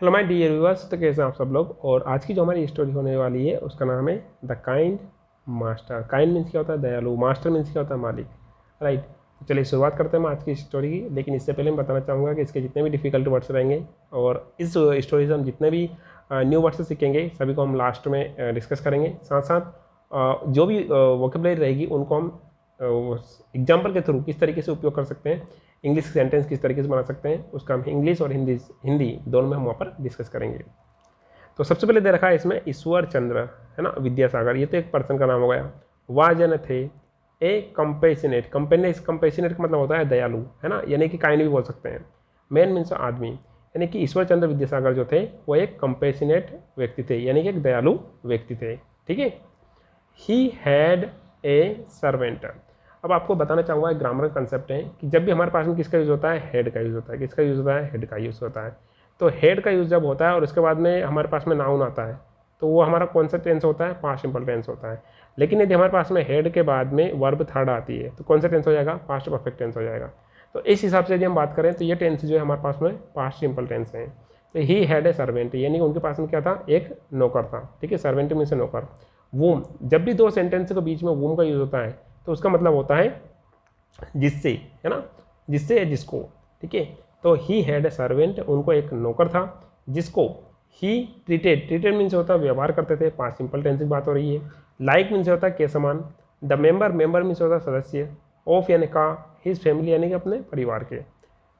Hello my dear viewers, तो कैसे हैं आप सब लोग। और आज की जो हमारी स्टोरी होने वाली है उसका नाम है the kind master. Kind means क्या होता है? दयालु। मास्टर मीन्स क्या होता है? मालिक। राइट। तो चलिए शुरुआत करते हैं हम आज की स्टोरी की। लेकिन इससे पहले मैं बताना चाहूँगा कि इसके जितने भी डिफिकल्ट वर्ड्स रहेंगे और इस स्टोरी से हम जितने भी न्यू वर्ड्स सीखेंगे सभी को हम लास्ट में डिस्कस करेंगे। साथ साथ जो भी वोकेबलरी रहेगी उनको हम एग्जाम्पल के थ्रू किस तरीके से उपयोग कर सकते हैं, इंग्लिश सेंटेंस किस तरीके से बना सकते हैं, उसका हम इंग्लिश और हिंदी दोनों में हम वहाँ पर डिस्कस करेंगे। तो सबसे पहले दे रखा है इसमें ईश्वर चंद्र, है ना, विद्यासागर। ये तो एक पर्सन का नाम हो गया। वाजन थे ए कंपेशनेट। कंपेशनेट का मतलब होता है दयालु, है ना, यानी कि काइंड भी बोल सकते हैं। मैन मीन्स आदमी, यानी कि ईश्वर चंद्र विद्यासागर जो थे वो एक कंपेशनेट व्यक्ति थे, यानी कि एक दयालु व्यक्ति थे। ठीक है। He had a servant. अब आपको बताना चाहूँगा एक ग्रामर कंसेप्ट है कि जब भी हमारे पास में किसका यूज़ होता है? हेड का यूज़ होता है। किसका यूज़ होता है? हेड का यूज़ होता है। तो हेड का यूज़ जब होता है और उसके बाद में हमारे पास में नाउन आता है तो वो हमारा कौन सा टेंस होता है? पास्ट सिंपल टेंस होता है। लेकिन यदि हमारे पास में हेड के बाद में वर्ब थर्ड आती है तो कौन सा टेंस हो जाएगा? पास्ट परफेक्ट टेंस हो जाएगा। तो इस हिसाब से यदि हम बात करें तो ये टेंस जो है हमारे पास में पास्ट सिंपल टेंस है। तो ही हैड ए सर्वेंट, यानी उनके पास में क्या था? एक नौकर था। ठीक है। सर्वेंट मीन्स नौकर। वूम, जब भी दो सेंटेंस के बीच में वूम का यूज़ होता है तो उसका मतलब होता है जिससे, है ना, जिससे या जिसको। ठीक है। तो ही हैड ए सर्वेंट, उनको एक नौकर था जिसको ही ट्रीटेड मीन्स होता है व्यवहार करते थे। पांच सिंपल टेंस की बात हो रही है। लाइक मीन्स होता है के समान। द मेंबर मीन्स होता है सदस्य। ऑफ यानी का, हिज फैमिली यानी कि अपने परिवार के।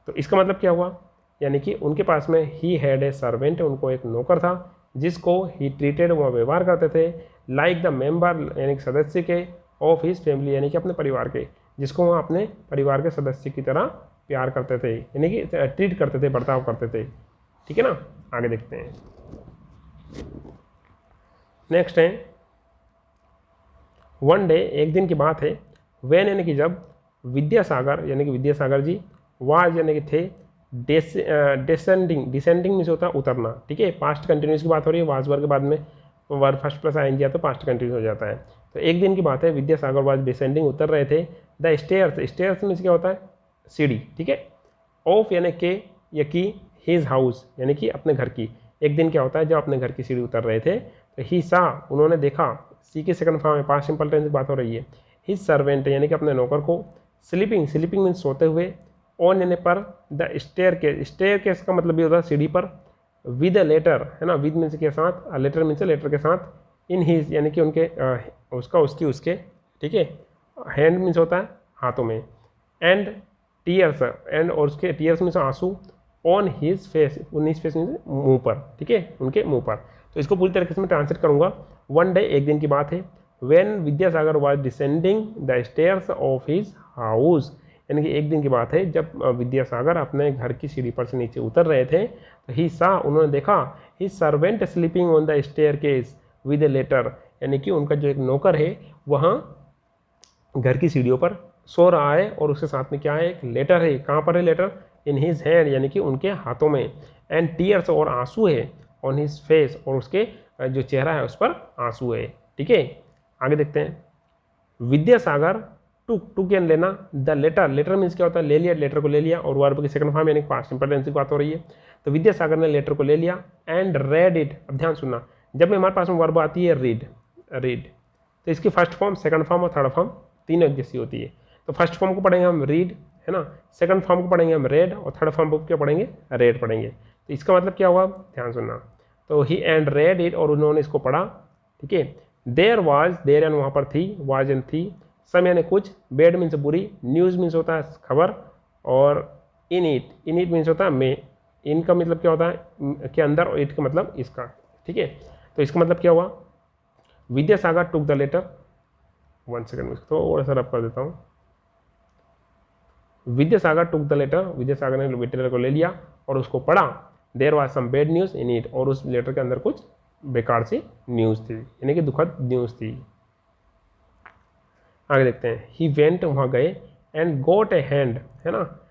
तो इसका मतलब क्या हुआ? यानी कि उनके पास में ही हैड ए सर्वेंट, उनको एक नौकर था जिसको ही ट्रीटेड, वह व्यवहार करते थे लाइक द मेंबर यानी कि सदस्य के, ऑफ हिज फैमिली यानी कि अपने परिवार के, जिसको वह अपने परिवार के सदस्य की तरह प्यार करते थे, यानी कि ट्रीट करते थे, बर्ताव करते थे। ठीक है ना। आगे देखते हैं। नेक्स्ट है वन डे, एक दिन की बात है। वेन यानी कि जब, विद्यासागर यानी कि विद्यासागर जी, वाज यानी कि थे, डिसेंडिंग मीन्स होता है उतरना। ठीक है। पास्ट कंटिन्यूस की बात हो रही है। वाज वर्ग के बाद में वर्ब फर्स्ट प्लस आएंगे तो पास्ट कंटिन्यूस हो जाता है। तो एक दिन की बात है, विद्यासागर वाज डिसेंडिंग, उतर रहे थे। द स्टेयर्स मीन्स क्या होता है? सीढ़ी। ठीक है। ऑफ यानी के या की, हिज हाउस यानी कि अपने घर की। एक दिन क्या होता है? जब अपने घर की सीढ़ी उतर रहे थे तो ही सा, उन्होंने देखा। सी के सेकंड फॉर्म में पास्ट सिंपल टेंस की बात हो रही है। हिज सर्वेंट यानी कि अपने नौकर को। स्लीपिंग मीन्स सोते हुए। ऑन यानी पर। द स्टेयर केस का मतलब ये होता है सीढ़ी पर। विद अ लेटर, है ना, विद मीन्स के साथ, लेटर मीन्स लेटर के साथ। इन हिज यानी कि उनके उसका उसकी उसके। ठीक है। हैंड मीन्स होता है हाथों में। एंड टीयर्स, एंड और उसके टीयर्स मीन्स आंसू। On his face, on his face means मुंह पर। ठीक है, उनके मुंह पर। तो इसको पूरी तरीके से मैं ट्रांसलेट करूंगा। वन डे, एक दिन की बात है। When Vidyasagar was descending the stairs of his house, यानी कि एक दिन की बात है जब विद्यासागर अपने घर की सीढ़ी पर से नीचे उतर रहे थे तो ही सा, उन्होंने देखा, he servant sleeping on the staircase with a letter, यानी कि उनका जो एक नौकर है वहाँ घर की सीढ़ियों पर सो रहा है और उसके साथ में क्या है? एक लेटर है। कहाँ पर है लेटर? इन हिज हैंड, यानी कि उनके हाथों में। एंड टीयर्स, और आंसू है। ऑन हिज फेस, और उसके जो चेहरा है उस पर आंसू है। ठीक है। आगे देखते हैं। विद्यासागर टू कैन लेना। द लेटर मीन्स क्या होता है? ले लिया, लेटर को ले लिया। और वर्ब की सेकंड फॉर्म यानी पास्ट सिंपल टेंस की बात हो रही है। तो विद्यासागर ने लेटर को ले लिया एंड रेड इट। अब ध्यान सुनना, जब हमारे पास में वर्ब आती है रीड, तो इसकी फर्स्ट फॉर्म, सेकंड फॉर्म और थर्ड फॉर्म तीनों एक जैसी होती है। तो फर्स्ट फॉर्म को पढ़ेंगे हम रीड, है ना, सेकंड फॉर्म को पढ़ेंगे हम रेड, और थर्ड फॉर्म को क्या पढ़ेंगे? रेड पढ़ेंगे। तो इसका मतलब क्या हुआ? ध्यान सुनना। तो ही एंड रेड इट, और उन्होंने इसको पढ़ा। ठीक है। देयर वाज, देयर यानी वहाँ पर थी, वाज एंड थी। सम यानी कुछ, बैड मीन्स बुरी, न्यूज़ मीन्स होता है खबर, और इन इट मीन्स होता है में। इन का मतलब क्या होता है? के अंदर, और इट का मतलब इसका। ठीक है। तो इसका मतलब क्या हुआ? Vidyasagar took the letter, one second थोड़ा सा रब कर देता हूँ। Vidyasagar took the letter, Vidyasagar ने लेटर को ले लिया और उसको पढ़ा। There was some bad news in it, और उस लेटर के अंदर कुछ बेकार सी न्यूज़ थी, यानी कि दुखद न्यूज़ थी। आगे देखते हैं। ही वेंट, वहाँ गए, एंड गोट ए हैंड, है ना,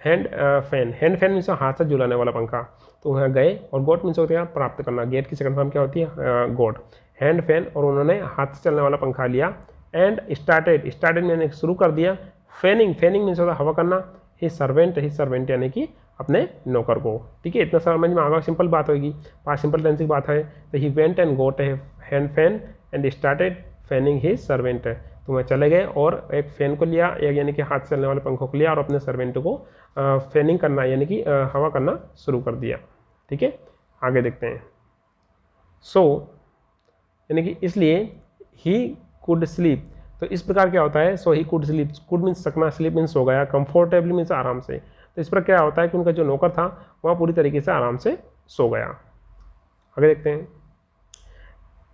हैंड फैन मीन्स हाथ से झुलाने वाला पंखा। तो वहाँ गए, और गोट मीन्स होती है प्राप्त करना। गेट की सेकंड फॉर्म क्या होती है? गोट। हैंड फैन, और उन्होंने हाथ से चलने वाला पंखा लिया। एंड स्टार्टेड मैंने शुरू कर दिया। फैनिंग मीन्स होता है हवा करना। ही सर्वेंट यानी कि अपने नौकर को। ठीक है, इतना समझ में आ गया, सिंपल बात होगी। पास्ट सिंपल टेंस की बात है तो he went and got a hand fan and started fanning his servant. तो वह चले गए और एक फैन को लिया, एक यानी कि हाथ चलने वाले पंखों को लिया और अपने सर्वेंट को फैनिंग करना यानी कि हवा करना शुरू कर दिया। ठीक है, आगे देखते हैं। सो यानी कि इसलिए ही कुड स्लीप, तो इस प्रकार क्या होता है, so he could sleep, could means सकना, स्लीप मीन्स सो गया, कंफर्टेबली मीन्स आराम से। तो इस पर क्या होता है कि उनका जो नौकर था वह पूरी तरीके से आराम से सो गया। आगे देखते हैं।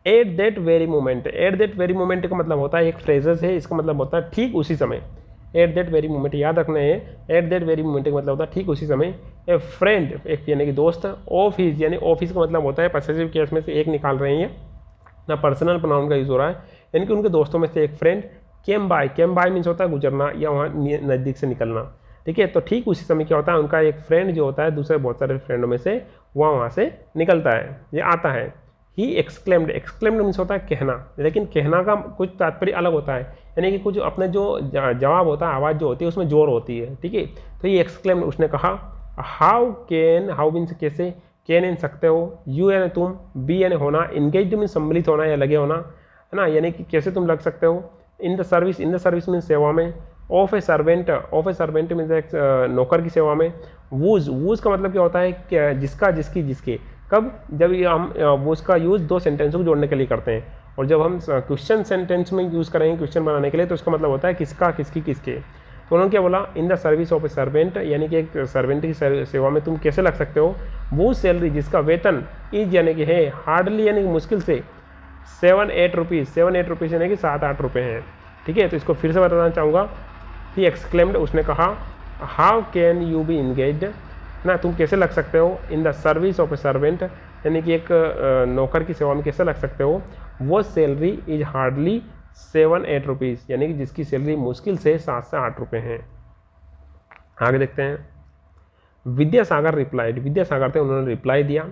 At that very moment, at that very moment का मतलब होता है एक फ्रेजेस है, इसका मतलब होता है ठीक उसी समय। एट दैट वेरी मोमेंट याद रखना है, एट दैट वेरी मोमेंट का मतलब होता है ठीक उसी समय। ए फ्रेंड, एक यानी कि दोस्त, ऑफ हिज यानी ऑफिस का मतलब होता है पॉसेसिव केस में से एक निकाल रहे हैं ना, पर्सनल प्रोनाउन का यूज हो रहा है, यानी कि उनके दोस्तों में से एक फ्रेंड केम बाय मीन्स होता है गुजरना या वहाँ नज़दीक से निकलना। ठीक है, तो ठीक उसी समय क्या होता है, उनका एक फ्रेंड जो होता है दूसरे बहुत सारे फ्रेंडों में से वहाँ से निकलता है, ये आता है। ही एक्सक्लेम्ड, एक्सक्लेम्ड मीन्स होता है कहना, लेकिन कहना का कुछ तात्पर्य अलग होता है, यानी कि कुछ अपने जो जवाब होता है, आवाज़ जो होती है उसमें जोर होती है। ठीक है, तो ये एक्सक्लेम्ड, उसने कहा। हाउ कैन, हाउ मीन्स कैसे, कैन इन सकते हो, यू यानी तुम, बी यानी होना, इंगेज मीन्स सम्मिलित होना या लगे होना, है ना, यानी कि कैसे तुम लग सकते हो। In the service, in the service means सेवा में। Of a servant, of a servant means एक नौकर की सेवा में। वूज, वूज का मतलब क्या होता है कि जिसका, जिसकी, जिसके। कब, जब ये हम वूज का यूज़ दो सेंटेंसों को जोड़ने के लिए करते हैं, और जब हम क्वेश्चन सेंटेंस में यूज़ करेंगे क्वेश्चन बनाने के लिए तो इसका मतलब होता है किसका, किसकी, किसके। तो उन्होंने क्या बोला, इन the service of a servant, यानी कि एक सर्वेंट की सेवा में तुम कैसे लग सकते हो। वो सैलरी जिसका वेतन, इज यानी कि है, हार्डली यानी कि मुश्किल से, 7-8 रुपीज़, 7-8 रुपीज़ यानी कि 7-8 रुपये हैं। ठीक है, तो इसको फिर से बताना चाहूँगा। ही एक्सक्लेम्ड, उसने कहा। How can you be engaged, ना तुम कैसे लग सकते हो। In the service of a servant, यानी कि एक नौकर की सेवा में कैसे लग सकते हो। वो सैलरी इज हार्डली 7-8 रुपीज़, यानी कि जिसकी सैलरी मुश्किल से 7 से 8 रुपये हैं। आगे देखते हैं। विद्यासागर रिप्लाइड, विद्यासागर थे उन्होंने रिप्लाई दिया।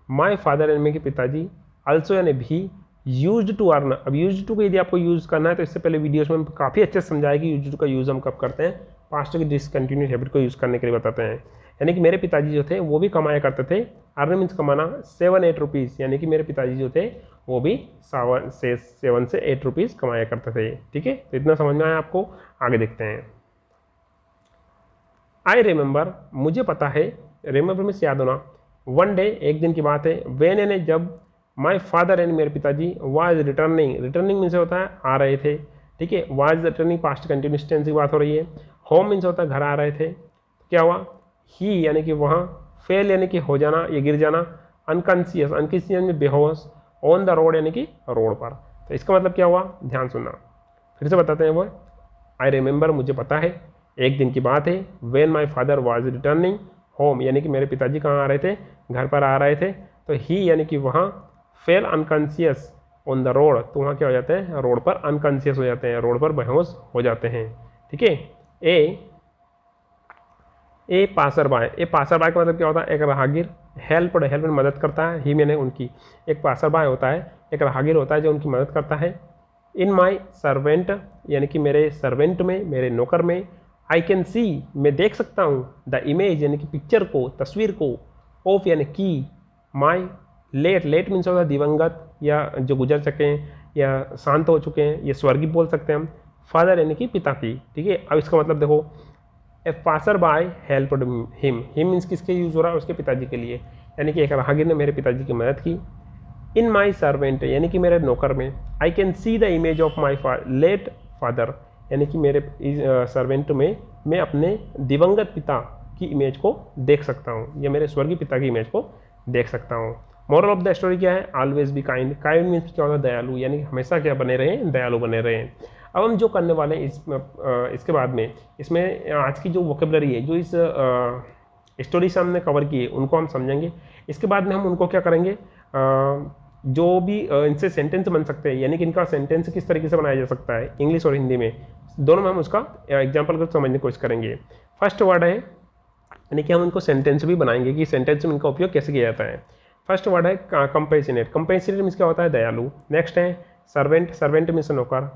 माय फादर यानी मेरे पिताजी, अल्सो यानी भी, यूज्ड टू अर्न। अब यूज्ड टू को यदि आपको यूज़ करना है तो इससे पहले वीडियोस में काफ़ी अच्छे से समझाया कि यूज्ड टू का यूज़ हम कब करते हैं, पास्ट की डिसकंटिन्यूड हैबिट को यूज़ करने के लिए बताते हैं। यानी कि मेरे पिताजी जो थे वो भी कमाया करते थे, अर्न मीन्स कमाना, 7-8 रुपीज़, यानी कि मेरे पिताजी जो थे वो भी 7 से 8 रुपीज़ कमाया करते थे। ठीक है, तो इतना समझ में आया आपको। आगे देखते हैं। आई रिमेंबर, मुझे पता है, रिमेंबर मीन्स याद होना। वन डे, एक दिन की बात है, वेन यानी जब, माई फादर यानी मेरे पिताजी, वाज रिटर्निंग, रिटर्निंग मीन्स होता है आ रहे थे। ठीक है, was returning past continuous tense की बात हो रही है। होम मीन्स होता है घर आ रहे थे। क्या हुआ, ही यानी कि वहाँ, फेल यानी कि हो जाना या गिर जाना, अनकॉन्शियस, अनकॉन्शियस में बेहोश, ऑन द रोड यानी कि रोड पर। तो इसका मतलब क्या हुआ, ध्यान सुनना, फिर से बताते हैं। वो आई रिमेंबर, मुझे पता है, एक दिन की बात है, when my father was returning home, यानी कि मेरे पिताजी कहाँ आ रहे थे, घर पर आ रहे थे। तो ही यानी कि वहाँ, fail unconscious on the road, तो वहाँ क्या हो जाते हैं, रोड पर अनकॉन्शियस हो जाते हैं, रोड पर बेहोश हो जाते हैं। ठीक है। ए पासर बाय, ए पासर बाय का मतलब क्या होता है, एक राहगीर। हेल्प में मदद करता है, ही मैंने उनकी, एक पासर बाय होता है, एक राहगीर होता है जो उनकी मदद करता है। इन माई सर्वेंट, यानी कि मेरे सर्वेंट में, मेरे नौकर में। आई कैन सी, मैं देख सकता हूँ, द इमेज यानी कि पिक्चर को, तस्वीर को, ऑफ यानी कि, माई लेट, लेट मीन्स होता है दिवंगत या जो गुजर चुके हैं या शांत हो चुके हैं, ये स्वर्गीय बोल सकते हैं हम। फादर यानी कि पिता की। ठीक है, अब इसका मतलब देखो, a passer bye helped him, him means किसके यूज़ हो रहा है, उसके पिताजी के लिए, यानी कि एक राहगीर ने मेरे पिताजी की मदद की। इन माई सर्वेंट, यानी कि मेरे नौकर में। I can see the image of my late father, यानी कि मेरे सर्वेंट में मैं अपने दिवंगत पिता की इमेज को देख सकता हूँ, या मेरे स्वर्गीय पिता की इमेज को देख सकता हूँ। मॉरल ऑफ द स्टोरी क्या है, always be kind, kind means क्या होता है, दयालु, यानी हमेशा क्या बने रहें, दयालु बने रहें। अब हम जो करने वाले हैं इसके बाद में, इसमें आज की जो वोकेबलरी है, जो इस स्टोरी से हमने कवर की है, उनको हम समझेंगे। इसके बाद में हम उनको क्या करेंगे, जो भी इनसे सेंटेंस बन सकते हैं, यानी कि इनका सेंटेंस किस तरीके से बनाया जा सकता है, इंग्लिश और हिंदी में, दोनों में हम उसका एग्जाम्पल कर समझने की कोशिश करेंगे। फर्स्ट वर्ड है, यानी कि हम उनको सेंटेंस भी बनाएंगे कि सेंटेंस में इनका उपयोग कैसे किया जाता है। फर्स्ट वर्ड है कंपेशनेट, कंपेशनेट मीन्स क्या होता है, दयालु। नेक्स्ट है सर्वेंट, सर्वेंट मीन्स नौकर।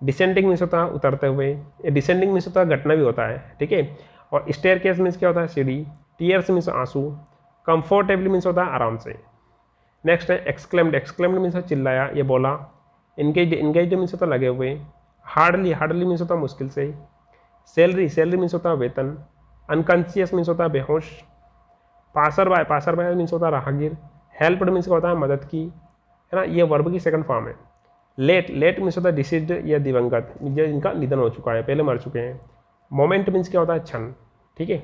डिसेंडिंग मीन्स होता है उतरते हुए, डिसेंडिंग मीन्स होता है घटना भी होता है। ठीक है, और स्टेयर केस मीन्स क्या होता है, सीढ़ी। टीयर्स मीन्स आंसू, कंफर्टेबली मीन्स होता है आराम से। नेक्स्ट है एक्सक्लेम्ड, एक्सक्लेम्ड मीन्स चिल्लाया, ये बोला। इंगेज, इंगेज मीन्स होता है लगे हुए। हार्डली, हार्डली मीन्स होता है मुश्किल से। सैलरी, सैलरी मीन्स होता है वेतन। अनकॉन्शियस मीन्स होता है बेहोश। Passer by, passer by means होता है राहगीर। हेल्प्ड मीन्स होता है मदद की, है ना, ये वर्ब की सेकंड फॉर्म है। लेट, लेट मीन्स होता है डिसीज्ड या दिवंगत, जो इनका निधन हो चुका है, पहले मर चुके हैं। मोमेंट मीन्स क्या होता है क्षण, ठीक है।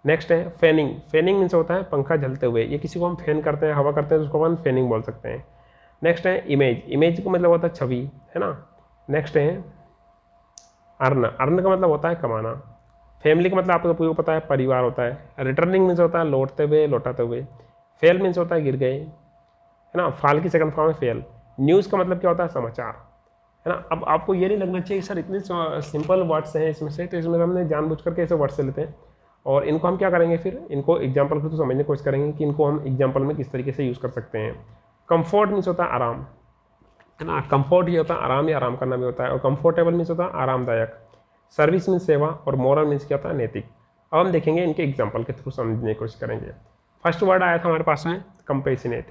नेक्स्ट है फैनिंग, फैनिंग मीन्स होता है पंखा झलते हुए, ये किसी को हम फैन करते हैं, हवा करते हैं तो उसको हम फैनिंग बोल सकते हैं। नेक्स्ट है इमेज, इमेज का मतलब होता है छवि, है ना। नेक्स्ट है अर्न, अर्न का मतलब होता है कमाना। फैमिली का मतलब आपको पता है परिवार होता है। रिटर्निंग मीन्स होता है लौटते हुए, लौटाते हुए। फेल मीन्स होता है गिर गए, है ना, फाल की सेकंड फॉर्म है फेल। न्यूज़ का मतलब क्या होता है समाचार, है ना। अब आपको ये नहीं लगना चाहिए सर इतने सिंपल वर्ड्स हैं इसमें से, तो इसमें हमने जानबूझ करके ऐसे वर्ड से लेते हैं और इनको हम क्या करेंगे, फिर इनको एग्जाम्पल के थ्रू समझने की कोशिश करेंगे कि इनको हम एग्जाम्पल में किस तरीके से यूज़ कर सकते हैं। कंफर्ट मीन्स होता है आराम, है ना। कंफर्ट ये होता है आराम या आराम करना भी होता है, और कंफर्टेबल मीन्स होता है आरामदायक। सर्विस मीन्स सेवा, और मॉरल मीन्स क्या होता है नैतिक। अब हम देखेंगे इनके एग्जाम्पल के थ्रू समझने की कोशिश करेंगे। फर्स्ट वर्ड आया था हमारे पास में कंपेशनेट।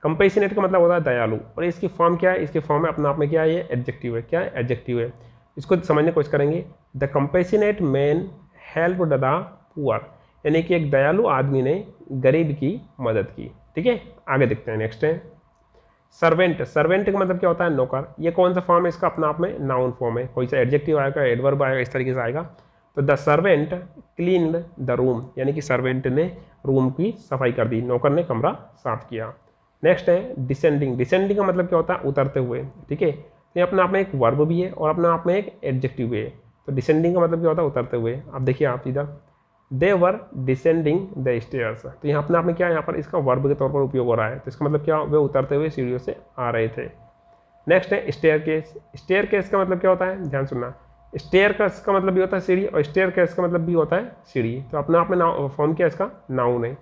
कंपेशनेट का मतलब होता है दयालु, और इसकी फॉर्म क्या है, इसकी फॉर्म में अपने आप में क्या है, ये एडजेक्टिव है। क्या है, एडजेक्टिव है। इसको समझने की कोशिश करेंगे। The compassionate man helped the poor, यानी कि एक दयालु आदमी ने गरीब की मदद की, ठीक है। आगे देखते हैं। नेक्स्ट है सर्वेंट, सर्वेंट का मतलब क्या होता है नौकर। ये कौन सा फॉर्म है इसका, अपना आप में नाउन फॉर्म है, कोई सा एडजेक्टिव आएगा, एडवर्ब आएगा, इस तरीके से आएगा। तो the servant cleaned the room, यानी कि सर्वेंट ने रूम की सफाई कर दी, नौकर ने कमरा साफ किया। नेक्स्ट है डिसेंडिंग, डिसेंडिंग का मतलब क्या होता है उतरते हुए, ठीक है। तो ये अपने आप में एक वर्ब भी है और अपने आप में एक एडजेक्टिव भी है। तो डिसेंडिंग का मतलब क्या होता है उतरते हुए। अब देखिए आप इधर, दे वर डिसेंडिंग द स्टेयर्स, तो यहाँ अपने आप में क्या है, यहाँ पर इसका वर्ब के तौर पर उपयोग हो रहा है। तो इसका मतलब क्या, वे उतरते हुए सीढ़ियों से आ रहे थे। नेक्स्ट है स्टेयर केस, स्टेयर केस का मतलब क्या होता है, ध्यान सुनना। स्टेयर केस का मतलब भी होता है सीढ़ी, और स्टेयर केस का मतलब भी होता है सीढ़ी। तो अपने आप में फॉर्म क्या है इसका, नाउन है।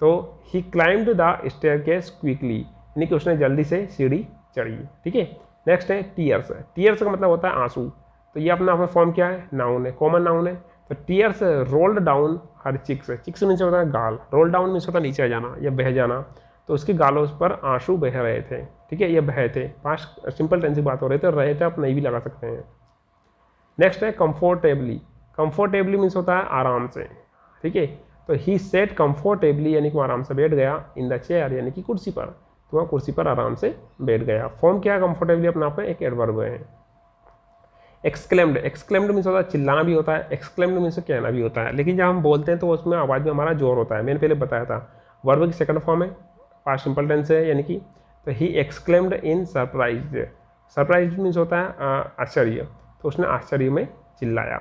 तो ही क्लाइम्ड द स्टेयरकेस क्विकली, यानी कि उसने जल्दी से सीढ़ी चढ़ी, ठीक है। नेक्स्ट है टीयर्स, टीयर्स का मतलब होता है आंसू। तो ये अपना आप फॉर्म क्या है, नाउन है, कॉमन नाउन है। तो टीयर्स रोल्ड डाउन हर चिक्स, चिक्स मीन्स होता है गाल, रोल डाउन मीन्स होता है नीचे जाना या बह जाना। तो उसके गालों पर आंसू बह रहे थे, ठीक है, ये बहे थे। पास्ट सिंपल टेंस की बात हो रही थी, रहे थे आप नहीं भी लगा सकते हैं। नेक्स्ट है कंफर्टेबली, कंफर्टेबली मीन्स होता है आराम से, ठीक है। तो ही सेट कंफर्टेबली, यानी कि वो आराम से बैठ गया, इन द चेयर, यानी कि कुर्सी पर, तो वह कुर्सी पर आराम से बैठ गया। फॉर्म क्या है कंफर्टेबली, अपने आप में एक एडवर्ब है। एक्सक्लेम्ड, एक्सक्लेम्ड मीन्स होता है चिल्लाना भी होता है, एक्सक्लेम्ड मीन्स कहना भी होता है। लेकिन जब हम बोलते हैं तो उसमें आवाज़ में हमारा जोर होता है, मैंने पहले बताया था। वर्ब की सेकंड फॉर्म है, पास्ट सिंपल टेंस है, यानी कि। तो he exclaimed in surprise, surprise means होता है आश्चर्य, तो उसने आश्चर्य में चिल्लाया।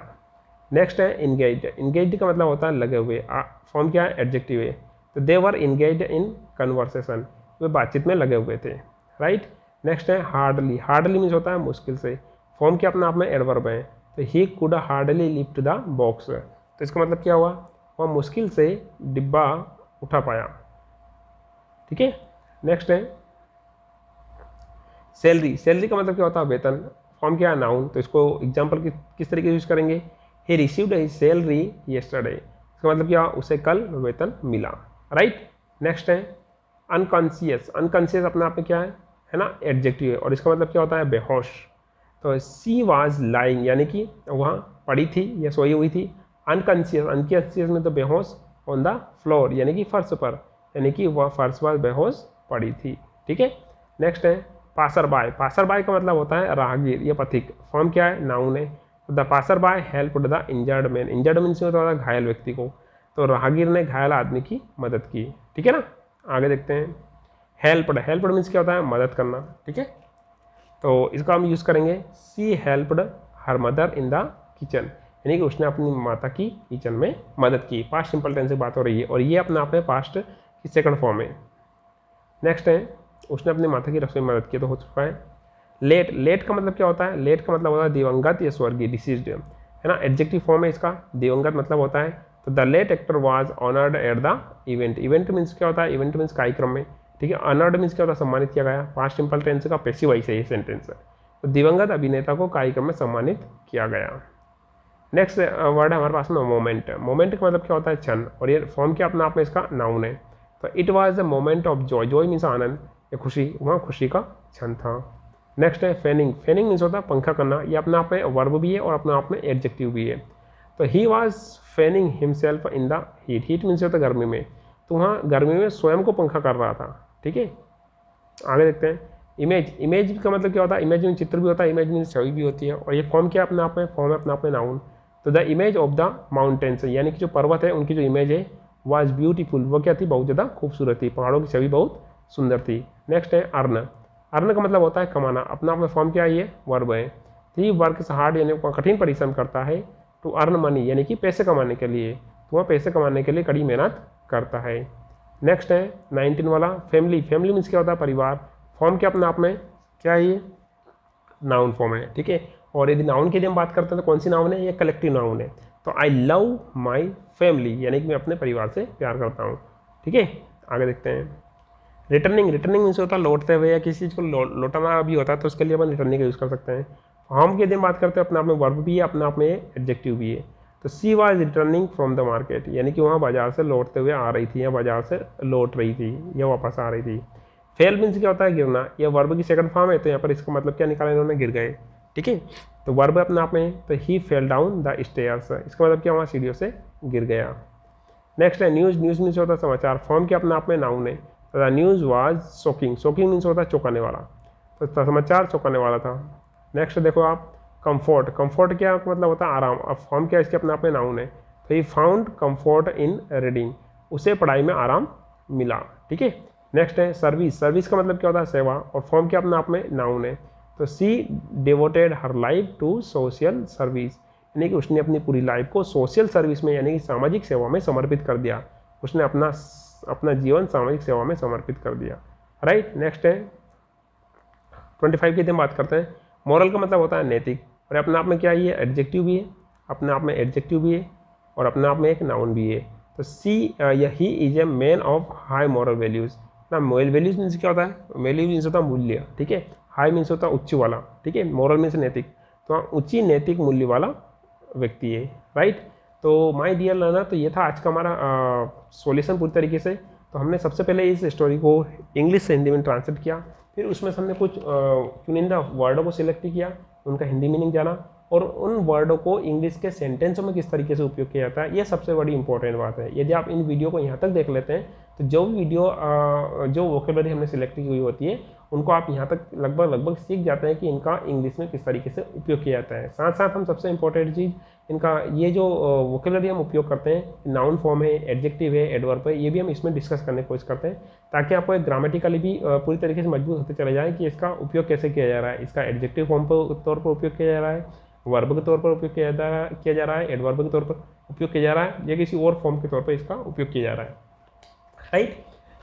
नेक्स्ट है इंगेज, इंगेज का मतलब होता है लगे हुए, फॉर्म क्या है, एडजेक्टिव है। तो दे वर इंगेज इन कन्वर्सेशन, वे बातचीत में लगे हुए थे, राइट। नेक्स्ट है हार्डली, हार्डली मीन्स होता है मुश्किल से, फॉर्म क्या अपना आप में एडवर्ब है। तो he could hardly lift the box, तो इसका मतलब क्या हुआ, वह मुश्किल से डिब्बा उठा पाया, ठीक है। नेक्स्ट है सैलरी, सैलरी का मतलब क्या होता है वेतन, फॉर्म क्या है नाउन। तो इसको एग्जाम्पल किस तरीके से यूज करेंगे, he received his salary yesterday, इसका मतलब क्या, उसे कल वेतन मिला, राइट। नेक्स्ट है अनकॉन्शियस, अनकॉन्शियस अपने आप में क्या है ना, एडजेक्टिव है, और इसका मतलब क्या होता है बेहोश। तो सी वाज लाइंग, यानी कि वहाँ पड़ी थी या सोई हुई थी। अनकॉन्शियस, अनकॉन्शियस में तो बेहोश, ऑन द फ्लोर, यानी कि फर्श पर, यानी कि वह फर्श पर बेहोश पड़ी थी, ठीक है। नेक्स्ट है पासर बाय, पासर बाय का मतलब होता है राहगीर या पथिक, फॉर्म क्या है नाउन है। The passer bye helped the injured man, injured means होता है घायल व्यक्ति को, तो राहगीर ने घायल आदमी की मदद की, ठीक है ना। आगे देखते हैं हेल्प्ड, हेल्प्ड मीन्स क्या होता है मदद करना, ठीक है। तो इसका हम यूज़ करेंगे she helped her mother in the kitchen, यानी कि उसने अपनी माता की किचन में मदद की। पास्ट सिंपल टेंस से बात हो रही है, और ये अपने आप में पास्ट की सेकंड फॉर्म है। नेक्स्ट है उसने अपनी माता की रसोई में मदद की, तो हो चुका है। लेट, लेट का मतलब क्या होता है, लेट का मतलब होता है दिवंगत या स्वर्गीय, डिसीज्ड, है ना, एडजेक्टिव फॉर्म है इसका। दिवंगत मतलब होता है, तो the late actor was honoured at the event, event means क्या होता है, इवेंट मीन्स कार्यक्रम में, ठीक है। ऑनर्ड मीन्स क्या होता है, सम्मानित किया गया, पास्ट सिंपल टेंस का पैसिव वॉइस है ये सेंटेंस है। तो दिवंगत अभिनेता को कार्यक्रम में सम्मानित किया गया। नेक्स्ट वर्ड है हमारे पास में मोमेंट। मोमेंट का मतलब क्या होता है, क्षण, और ये फॉर्म क्या अपने आप में इसका नाउन है। तो it was a moment of joy, joy means आनंद या खुशी, वहाँ खुशी का क्षण था। नेक्स्ट है फेनिंग। फेनिंग मीन्स होता है पंखा करना, ये अपने आप में वर्ब भी है और अपने आप में एडजेक्टिव भी है। तो he was फेनिंग himself in the heat, heat means होता है गर्मी में, तो वहाँ गर्मी में स्वयं को पंखा कर रहा था। ठीक है, आगे देखते हैं। इमेज, इमेज का मतलब क्या होता है, इमेज में चित्र भी होता है, इमेज में छवि भी होती है, और ये फॉर्म क्या अपने आप में, फॉर्म है अपने आप में नाउन। तो the image of the mountains, यानी कि जो पर्वत है उनकी जो इमेज है वाज ब्यूटीफुल, वो क्या थी, बहुत ज़्यादा खूबसूरत थी, पहाड़ों की छवि बहुत सुंदर थी। नेक्स्ट है अर्न। अर्न का मतलब होता है कमाना, अपना आप में फॉर्म क्या है, ये वर्ब है। ही वर्क्स हार्ड, यानी कठिन परिश्रम करता है, टू अर्न मनी, यानी कि पैसे कमाने के लिए, तो वह पैसे कमाने के लिए कड़ी मेहनत करता है। नेक्स्ट है 19 वाला फैमिली। फैमिली मीन्स क्या होता है, परिवार, फॉर्म क्या अपने आप में क्या है, ये नाउन फॉर्म है। ठीक है, और यदि नाउन की यदि हम बात करते हैं तो कौन सी नाउन है, ये कलेक्टिव नाउन है। तो आई लव माई फैमिली, यानी कि मैं अपने परिवार से प्यार करता हूँ। ठीक है, आगे देखते हैं। रिटर्निंग, रिटर्निंग मीन्स होता है लौटते हुए, या किसी चीज़ को लौटाना भी होता है, तो उसके लिए अपन रिटर्निंग का यूज़ कर सकते हैं। फॉर्म की यदि हम बात करते हैं अपने आप में वर्ब भी है, अपने आप में एडजेक्टिव भी है। तो she was returning from the market, यानी कि वहाँ बाजार से लौटते हुए आ रही थी, या बाजार से लौट रही थी, या वापस आ रही थी। फेल मीन्स क्या होता है, गिरना, यह वर्ब की सेकंड फॉर्म है, तो यहाँ पर इसका मतलब क्या निकाला इन्होंने, गिर गए। ठीक है, तो वर्ब अपने आप में, तो ही फेल डाउन द स्टेयर्स, इसका मतलब क्या, वहाँ सीढ़ियों से गिर गया। नेक्स्ट है न्यूज़। न्यूज़ मीन्स होता है समाचार, फॉर्म क्या अपने आप में नाउन है। The news was shocking, shocking means होता है चौंकाने वाला, तो समाचार चौंकाने वाला था। नेक्स्ट देखो आप, कंफर्ट। कंफर्ट क्या मतलब होता है आराम, अब फॉर्म क्या इसके अपने आप में नाउन है। तो he found comfort in reading, उसे पढ़ाई में आराम मिला। ठीक है, नेक्स्ट है सर्विस। सर्विस का मतलब क्या होता है, सेवा, और फॉर्म क्या अपने आप में नाउन है। तो she devoted her life to social service, यानी कि उसने अपनी पूरी लाइफ को सोशल सर्विस में, यानी कि सामाजिक सेवा में समर्पित कर दिया। उसने अपना जीवन सामाजिक सेवा में समर्पित कर दिया। राइट, नेक्स्ट है 25 की हम बात करते हैं। मॉरल का मतलब होता है नैतिक, और अपने आप में क्या है, ये एडजेक्टिव भी है, अपने आप में एडजेक्टिव भी है, और अपने आप में एक नाउन भी है। तो she he is a man of high moral values ना। मॉरल वैल्यूज मीन्स क्या होता है, वैल्यू मीन्स होता है मूल्य। ठीक है, हाई मीन्स होता है उच्च वाला। ठीक है, मॉरल मीन्स नैतिक, तो ऊंची नैतिक मूल्य वाला व्यक्ति है। राइट, तो माय डियर लर्नर, तो ये था आज का हमारा सॉल्यूशन पूरी तरीके से। तो हमने सबसे पहले इस स्टोरी को इंग्लिश से हिंदी में ट्रांसलेट किया, फिर उसमें से हमने कुछ चुनिंदा वर्डों को सिलेक्ट किया, उनका हिंदी मीनिंग जाना, और उन वर्डों को इंग्लिश के सेंटेंसों में किस तरीके से उपयोग किया जाता है, ये सबसे बड़ी इंपॉर्टेंट बात है। यदि आप इन वीडियो को यहाँ तक देख लेते हैं, तो जो वीडियो जो वोकेबलरी हमने सिलेक्ट की हुई होती है, उनको आप यहाँ तक लगभग सीख जाते हैं कि इनका इंग्लिश में किस तरीके से उपयोग किया जाता है। साथ साथ हम सबसे इंपॉर्टेंट चीज़, इनका ये जो वोकेबलरी हम उपयोग करते हैं, नाउन फॉर्म है, एडजेक्टिव है, एडवर्ब है, ये भी हम इसमें डिस्कस करने की कोशिश करते हैं, ताकि आपको एक ग्रामेटिकली भी पूरी तरीके से मजबूत होते चले जाए कि इसका उपयोग कैसे किया जा रहा है। इसका एडजेक्टिव फॉर्म के तौर पर उपयोग किया जा रहा है, वर्ब के तौर पर उपयोग किया जा रहा है, एडवर्ब के तौर पर उपयोग किया जा रहा है, या किसी और फॉर्म के तौर पर इसका उपयोग किया जा रहा है। राइट,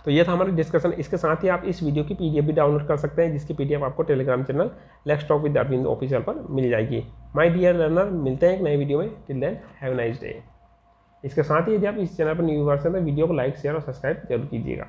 तो ये था हमारा डिस्कशन। इसके साथ ही आप इस वीडियो की पीडीएफ भी डाउनलोड कर सकते हैं, जिसकी पीडीएफ आपको Telegram channel let's talk with Arvind official पर मिल जाएगी। माय डियर लर्नर, मिलते हैं एक नए वीडियो में। Till then have a nice day. इसके साथ ही यदि आप इस चैनल पर न्यू व्यूअर्स हैं तो वीडियो को लाइक, शेयर और सब्सक्राइब जरूर कीजिएगा।